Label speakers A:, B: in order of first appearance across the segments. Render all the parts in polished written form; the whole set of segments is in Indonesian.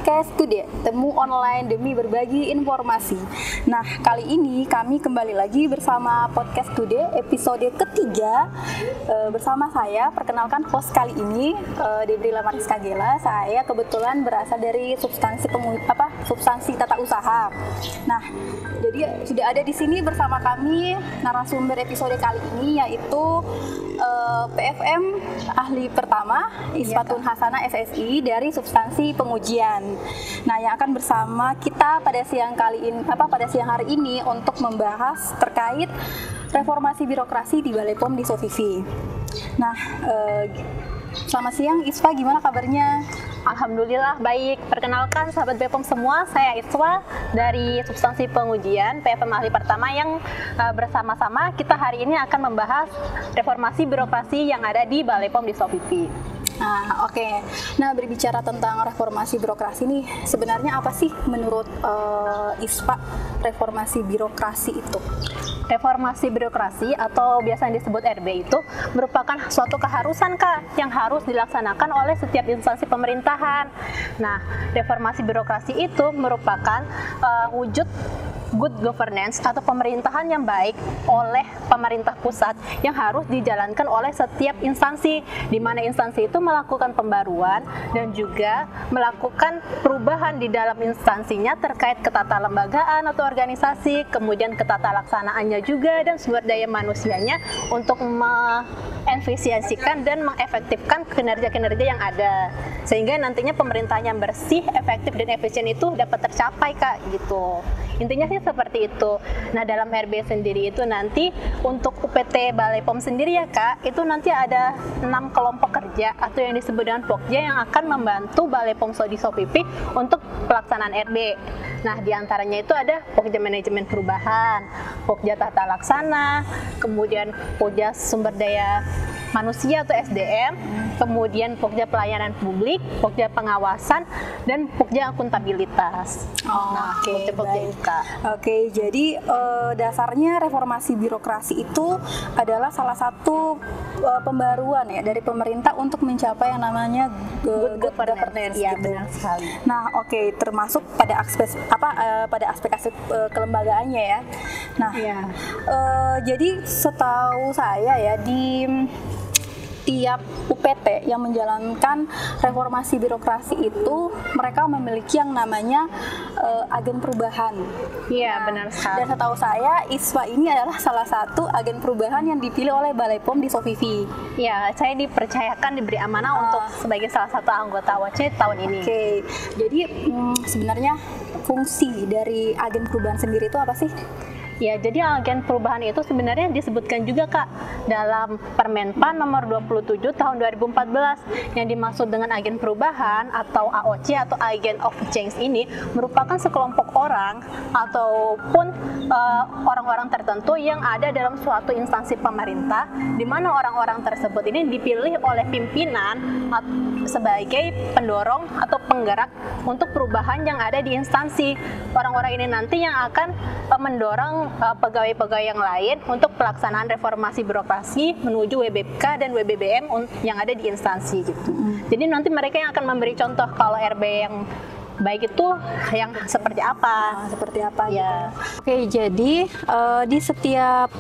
A: podcast Today, temu online demi berbagi informasi. Nah, kali ini kami kembali lagi bersama podcast Today episode ketiga bersama saya. Perkenalkan host kali ini Debrila Mariska Gela. Saya kebetulan berasal dari substansi tata usaha. Nah, jadi sudah ada di sini bersama kami narasumber episode kali ini yaitu PFM ahli pertama Isfatun Hasanah SSI dari substansi pengujian. Nah, yang akan bersama kita pada siang hari ini untuk membahas terkait reformasi birokrasi di Balai POM di Sofivi. Nah, selamat siang Isfa, gimana kabarnya?
B: Alhamdulillah baik. Perkenalkan sahabat BPOM semua, saya Iswa dari substansi pengujian PFM ahli pertama yang bersama-sama kita hari ini akan membahas reformasi birokrasi yang ada di Balai POM di Sofivi.
A: Nah, oke. Nah, berbicara tentang reformasi birokrasi nih, sebenarnya apa sih menurut ISPA reformasi birokrasi itu?
B: Reformasi birokrasi atau biasa disebut RB itu merupakan suatu keharusan Kak yang harus dilaksanakan oleh setiap instansi pemerintahan. Nah, reformasi birokrasi itu merupakan wujud good governance atau pemerintahan yang baik oleh pemerintah pusat yang harus dijalankan oleh setiap instansi, di mana instansi itu melakukan pembaruan dan juga melakukan perubahan di dalam instansinya terkait ketatalembagaan atau organisasi, kemudian ketata laksanaannya juga dan sumber daya manusianya untuk mengefisiensikan dan mengefektifkan kinerja-kinerja yang ada, sehingga nantinya pemerintahan yang bersih, efektif dan efisien itu dapat tercapai Kak, gitu. Intinya sih seperti itu. Nah, dalam RB sendiri itu nanti untuk UPT Balai POM sendiri ya Kak, itu nanti ada 6 kelompok kerja atau yang disebut dengan Pokja yang akan membantu Balai POM di Sofivi untuk pelaksanaan RB. Nah, diantaranya itu ada Pokja Manajemen Perubahan, Pokja Tata Laksana, kemudian Pokja Sumber Daya Manusia atau SDM, kemudian Pokja Pelayanan Publik, Pokja Pengawasan, dan Pokja Akuntabilitas.
A: Oke, jadi dasarnya reformasi birokrasi itu adalah salah satu pembaruan ya dari pemerintah untuk mencapai yang namanya good governance.
B: Ya,
A: gitu.
B: benar sekali.
A: Nah, oke, termasuk pada aspek kelembagaannya ya. Nah, jadi setahu saya ya di tiap UPT yang menjalankan reformasi birokrasi itu mereka memiliki yang namanya agen perubahan.
B: Iya, benar sekali.
A: Dan setahu saya ISWA ini adalah salah satu agen perubahan yang dipilih oleh Balai POM di Sofivi.
B: Ya, saya dipercayakan, diberi amanah untuk sebagai salah satu anggota AOC tahun ini.
A: Oke, jadi sebenarnya fungsi dari agen perubahan sendiri itu apa sih?
B: Ya, jadi agen perubahan itu sebenarnya disebutkan juga Kak dalam Permenpan nomor 27 tahun 2014. Yang dimaksud dengan agen perubahan atau AOC atau Agent of Change ini merupakan sekelompok orang ataupun orang-orang tertentu yang ada dalam suatu instansi pemerintah, di mana orang-orang tersebut ini dipilih oleh pimpinan sebagai pendorong atau penggerak untuk perubahan yang ada di instansi. Orang-orang ini nanti yang akan mendorong pegawai-pegawai yang lain untuk pelaksanaan reformasi birokrasi menuju WBK dan WBBM yang ada di instansi gitu. Jadi nanti mereka yang akan memberi contoh kalau RB yang baik itu yang seperti apa.
A: Ya. Gitu. Oke, jadi di setiap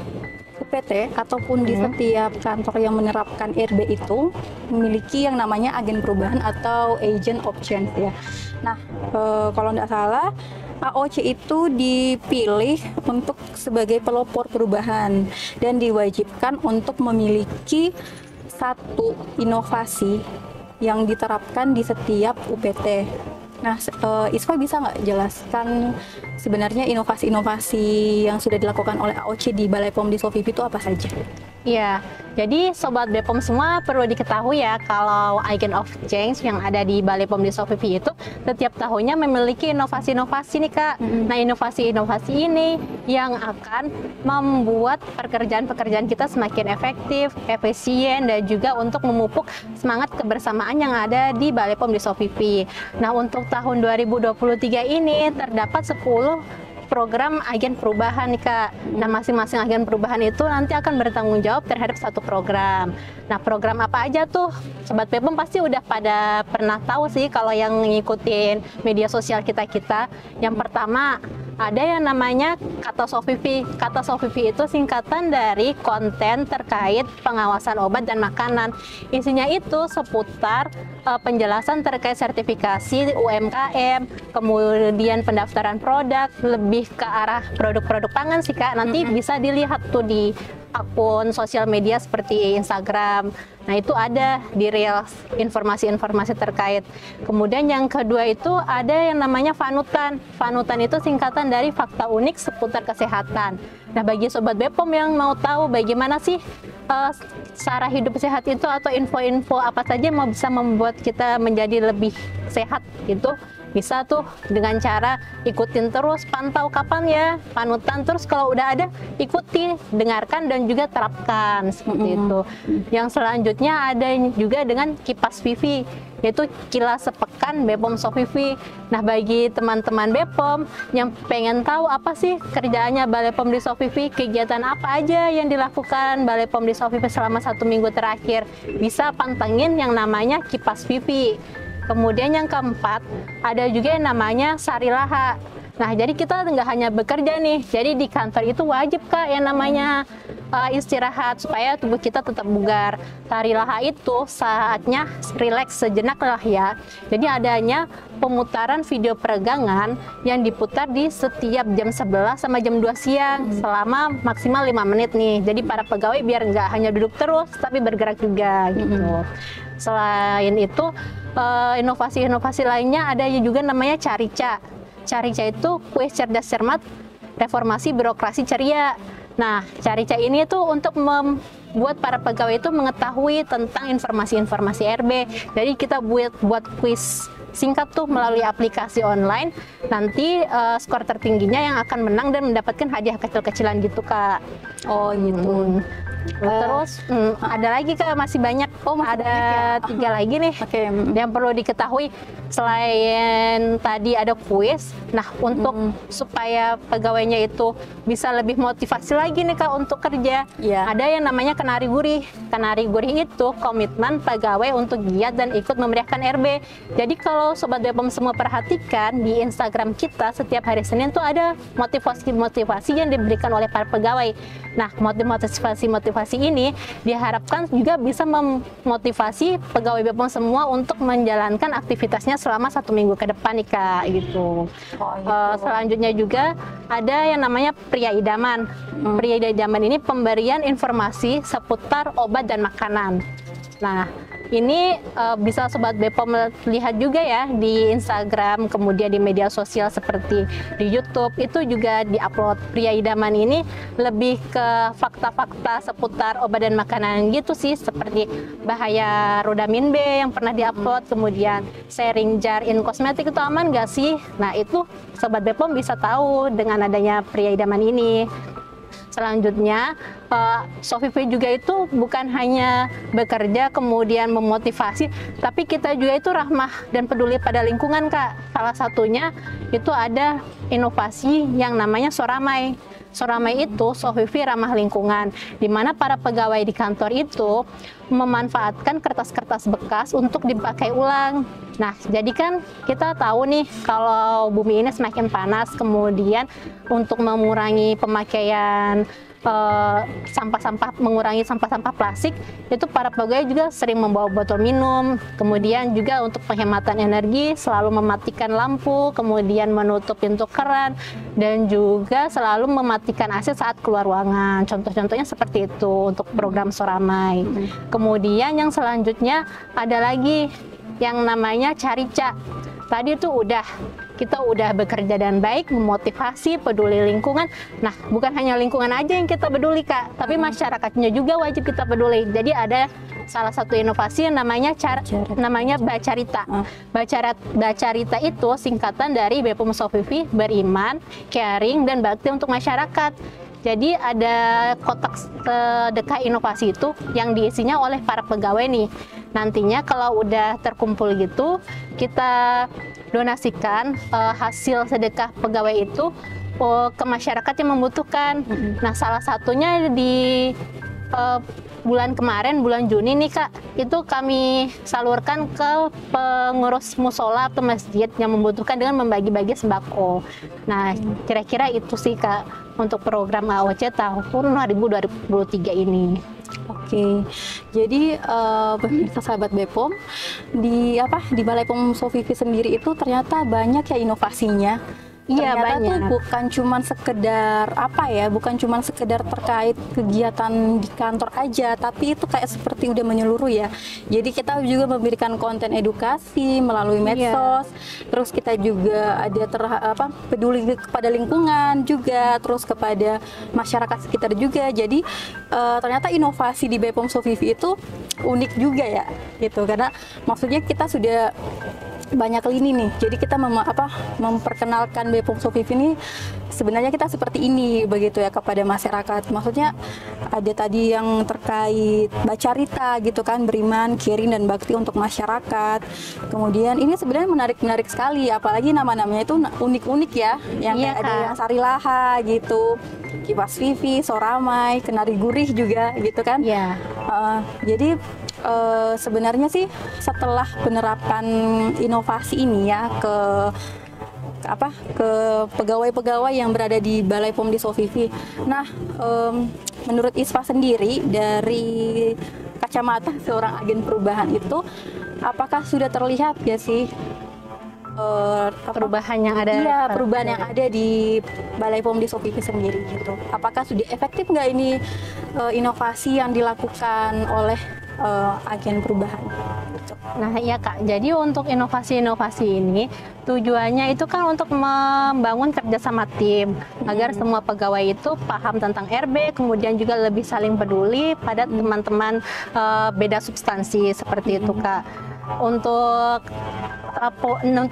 A: UPT ataupun di setiap kantor yang menerapkan RB itu memiliki yang namanya agen perubahan atau agent of change ya. Nah, kalau tidak salah AOC itu dipilih untuk sebagai pelopor perubahan dan diwajibkan untuk memiliki satu inovasi yang diterapkan di setiap UPT. Nah, Isfa bisa nggak jelaskan sebenarnya inovasi-inovasi yang sudah dilakukan oleh AOC di Balai POM di Sofivi itu apa saja?
B: Iya, jadi Sobat BPOM semua perlu diketahui ya kalau Agent of Change yang ada di Balai POM di Sofivi itu setiap tahunnya memiliki inovasi-inovasi nih Kak. Nah, inovasi-inovasi ini yang akan membuat pekerjaan-pekerjaan kita semakin efektif, efisien, dan juga untuk memupuk semangat kebersamaan yang ada di Balai POM di Sofivi. Nah, untuk tahun 2023 ini terdapat 10 program agen perubahan nih Kak. Nah, masing-masing agen perubahan itu nanti akan bertanggung jawab terhadap satu program. Nah, program apa aja tuh? Sobat BEPOM pasti udah pada pernah tahu sih kalau yang ngikutin media sosial kita-kita. Yang pertama, ada yang namanya Kata Sofifi. Kata Sofifi itu singkatan dari konten terkait pengawasan obat dan makanan. Isinya itu seputar penjelasan terkait sertifikasi UMKM, kemudian pendaftaran produk, lebih ke arah produk-produk pangan sih Kak. Nanti bisa dilihat tuh di akun sosial media seperti Instagram. Nah, itu ada di Reels informasi-informasi terkait. Kemudian yang kedua itu ada yang namanya Fanutan. Fanutan itu singkatan dari fakta unik seputar kesehatan. Nah, bagi Sobat BEPOM yang mau tahu bagaimana sih cara hidup sehat itu atau info-info apa saja yang bisa membuat kita menjadi lebih sehat gitu, bisa tuh dengan cara ikutin terus, pantau kapan ya Fanutan, terus kalau udah ada ikuti, dengarkan dan juga terapkan seperti itu. Yang selanjutnya ada juga dengan Kipas Vivi, yaitu Kilas Sepekan BEPOM Sofifi. Nah, bagi teman-teman BEPOM yang pengen tahu apa sih kerjaannya Balai POM di Sofifi, kegiatan apa aja yang dilakukan Balai POM di Sofifi selama 1 minggu terakhir, bisa pantengin yang namanya Kipas Vivi. Kemudian yang keempat, ada juga yang namanya Sarilaha. Nah, jadi kita nggak hanya bekerja nih, jadi di kantor itu wajib Kak yang namanya istirahat supaya tubuh kita tetap bugar. Sarilaha itu saatnya rileks sejenak lah ya. Jadi adanya pemutaran video peregangan yang diputar di setiap jam 11 sama jam 2 siang selama maksimal 5 menit nih. Jadi para pegawai biar nggak hanya duduk terus, tapi bergerak juga gitu. Selain itu, inovasi-inovasi lainnya ada juga namanya Carica. Carica itu kuis cerdas cermat reformasi birokrasi ceria. Nah, Carica ini tuh untuk membuat para pegawai itu mengetahui tentang informasi-informasi RB. Jadi kita buat kuis singkat tuh melalui aplikasi online. Nanti skor tertingginya yang akan menang dan mendapatkan hadiah kecil-kecilan gitu Kak.
A: Oh gitu.
B: Terus ada lagi Kak, masih banyak. Ada 3 lagi nih yang perlu diketahui. Selain tadi ada kuis, nah untuk supaya pegawainya itu bisa lebih motivasi lagi nih Kak untuk kerja, ada yang namanya Kenari Gurih. Kenari Gurih itu komitmen pegawai untuk giat dan ikut memeriahkan RB. Jadi kalau Sobat BEPOM semua perhatikan di Instagram kita setiap hari Senin tuh ada motivasi-motivasi yang diberikan oleh para pegawai. Nah, motivasi ini diharapkan juga bisa memotivasi pegawai BEPOM semua untuk menjalankan aktivitasnya selama 1 minggu ke depan nih Kak gitu. Selanjutnya juga ada yang namanya Pria Idaman. Pria Idaman ini pemberian informasi seputar obat dan makanan. Nah, ini bisa Sobat BEPOM lihat juga ya di Instagram, kemudian di media sosial seperti di YouTube, itu juga diupload. Pria Idaman ini lebih ke fakta-fakta seputar obat dan makanan gitu sih, seperti bahaya rodamin B yang pernah diupload, kemudian sharing jar in kosmetik itu aman gak sih? Nah, itu Sobat BEPOM bisa tahu dengan adanya Pria Idaman ini. Selanjutnya, Sofifi juga itu bukan hanya bekerja kemudian memotivasi, tapi kita juga itu ramah dan peduli pada lingkungan Kak. Salah satunya itu ada inovasi yang namanya Soramai. Soramai itu Sofifi ramah lingkungan, di mana para pegawai di kantor itu memanfaatkan kertas-kertas bekas untuk dipakai ulang. Nah, jadi kan kita tahu nih kalau bumi ini semakin panas, kemudian untuk mengurangi pemakaian mengurangi sampah-sampah plastik, itu para pegawai juga sering membawa botol minum. Kemudian juga untuk penghematan energi selalu mematikan lampu, kemudian menutup pintu keran, dan juga selalu mematikan AC saat keluar ruangan. Contoh-contohnya seperti itu untuk program Soramai. Kemudian yang selanjutnya ada lagi yang namanya Carica. Tadi tuh kita udah bekerja dan baik, memotivasi, peduli lingkungan. Nah, bukan hanya lingkungan aja yang kita peduli Kak, tapi masyarakatnya juga wajib kita peduli. Jadi ada salah satu inovasi yang namanya Bacarita. Bacarita itu singkatan dari BEPOM Sofifi, beriman, caring, dan bakti untuk masyarakat. Jadi ada kotak sedekah inovasi itu yang diisinya oleh para pegawai nih. Nantinya kalau udah terkumpul gitu, kita donasikan hasil sedekah pegawai itu ke masyarakat yang membutuhkan. Nah, salah satunya di bulan kemarin, bulan Juni nih Kak, itu kami salurkan ke pengurus musola atau masjid yang membutuhkan dengan membagi-bagi sembako. Nah, kira-kira itu sih Kak untuk program AOC tahun 2023 ini.
A: Oke, jadi pemirsa sahabat BPOM, di Balai POM Sofivi sendiri itu ternyata banyak ya inovasinya.
B: Iya,
A: Ternyata
B: banyak.
A: tuh bukan cuman sekedar terkait kegiatan di kantor aja, tapi itu kayak seperti udah menyeluruh ya. Jadi kita juga memberikan konten edukasi melalui medsos, terus kita juga ada peduli kepada lingkungan juga, terus kepada masyarakat sekitar juga. Jadi ternyata inovasi di BPOM Sofivi itu unik juga ya, gitu. Karena maksudnya kita sudah banyak lini nih, jadi kita memperkenalkan BPOM Sofivi ini sebenarnya kita seperti ini begitu ya kepada masyarakat. Maksudnya ada tadi yang terkait bacarita gitu kan, beriman, caring dan bakti untuk masyarakat. Kemudian ini sebenarnya menarik sekali, apalagi nama-namanya itu unik-unik ya, yang kayak ada yang Sarilaha gitu, Kipas Vivi, Soramai, Kenari Gurih juga gitu kan.
B: Iya.
A: Jadi sebenarnya sih setelah penerapan inovasi ini ya ke pegawai-pegawai yang berada di Balai POM di Sofivi. Nah, menurut ISPA sendiri dari kacamata seorang agen perubahan itu, apakah sudah terlihat ya sih
B: perubahan yang ada?
A: Iya, perubahan yang ada di Balai POM di Sofivi sendiri gitu. Apakah sudah efektif nggak ini inovasi yang dilakukan oleh agen perubahan?
B: Nah iya Kak, jadi untuk inovasi-inovasi ini tujuannya itu kan untuk membangun kerjasama tim agar semua pegawai itu paham tentang RB, kemudian juga lebih saling peduli pada teman-teman beda substansi seperti itu Kak. Untuk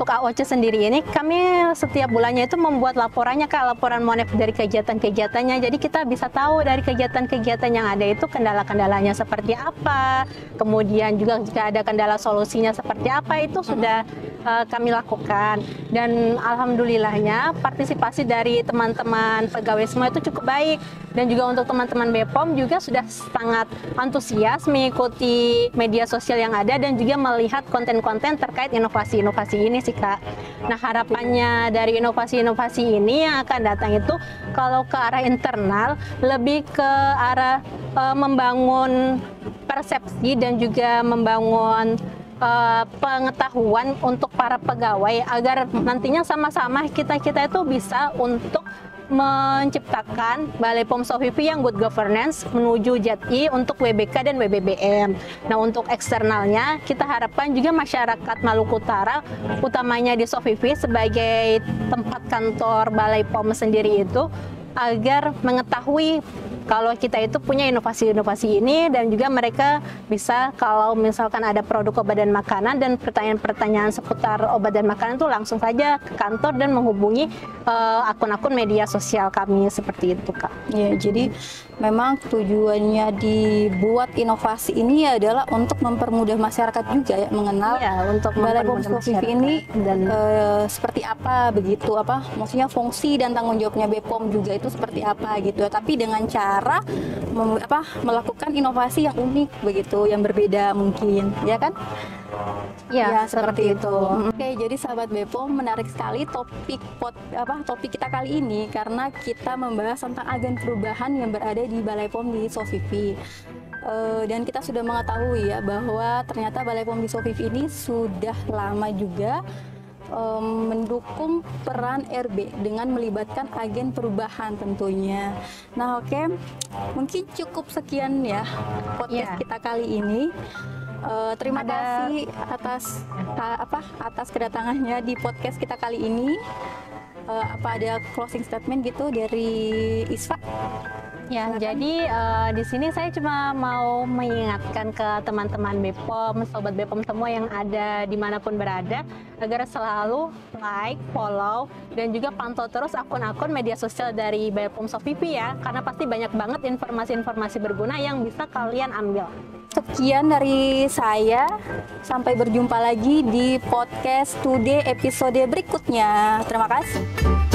B: AOC sendiri ini kami setiap bulannya itu membuat laporannya Kak, laporan monef dari kegiatan-kegiatannya. Jadi kita bisa tahu dari kegiatan-kegiatan yang ada itu kendala-kendalanya seperti apa, kemudian juga jika ada kendala solusinya seperti apa, itu sudah kami lakukan. Dan alhamdulillahnya partisipasi dari teman-teman pegawai semua itu cukup baik, dan juga untuk teman-teman BPOM juga sudah sangat antusias mengikuti media sosial yang ada dan juga melihat konten-konten terkait inovasi-inovasi ini sih Kak. Nah, harapannya dari inovasi-inovasi ini yang akan datang itu kalau ke arah internal lebih ke arah membangun persepsi dan juga membangun pengetahuan untuk para pegawai agar nantinya sama-sama kita itu bisa untuk menciptakan Balai POM Sofivi yang good governance menuju JETI untuk WBK dan WBBM. Nah, untuk eksternalnya kita harapkan juga masyarakat Maluku Utara, utamanya di Sofivi sebagai tempat kantor Balai POM sendiri itu, agar mengetahui kalau kita itu punya inovasi-inovasi ini, dan juga mereka bisa kalau misalkan ada produk obat dan makanan dan pertanyaan-pertanyaan seputar obat dan makanan itu langsung saja ke kantor dan menghubungi akun-akun media sosial kami seperti itu Kak.
A: Ya, jadi memang tujuannya dibuat inovasi ini adalah untuk mempermudah masyarakat juga ya mengenal
B: untuk
A: Balai POM Sofivi ini dan seperti apa begitu, maksudnya fungsi dan tanggung jawabnya BPOM juga itu seperti apa gitu ya, tapi dengan cara melakukan inovasi yang unik begitu, yang berbeda mungkin, ya kan?
B: Ya,
A: seperti itu. Oke, jadi sahabat BPOM, menarik sekali topik kita kali ini karena kita membahas tentang agen perubahan yang berada di Balai POM di Sofivi. Dan kita sudah mengetahui ya bahwa ternyata Balai POM di Sofivi ini sudah lama juga mendukung peran RB dengan melibatkan agen perubahan tentunya. Nah, oke, mungkin cukup sekian ya podcast kita kali ini. Terima kasih atas kedatangannya di podcast kita kali ini. Ada closing statement gitu dari Isfa?
B: Ya, jadi di sini saya cuma mau mengingatkan ke teman-teman BPOM, sobat BPOM semua yang ada dimanapun berada, agar selalu like, follow, dan juga pantau terus akun-akun media sosial dari BPOM Sofivi ya, karena pasti banyak banget informasi-informasi berguna yang bisa kalian ambil.
A: Sekian dari saya, sampai berjumpa lagi di podcast Today episode berikutnya. Terima kasih.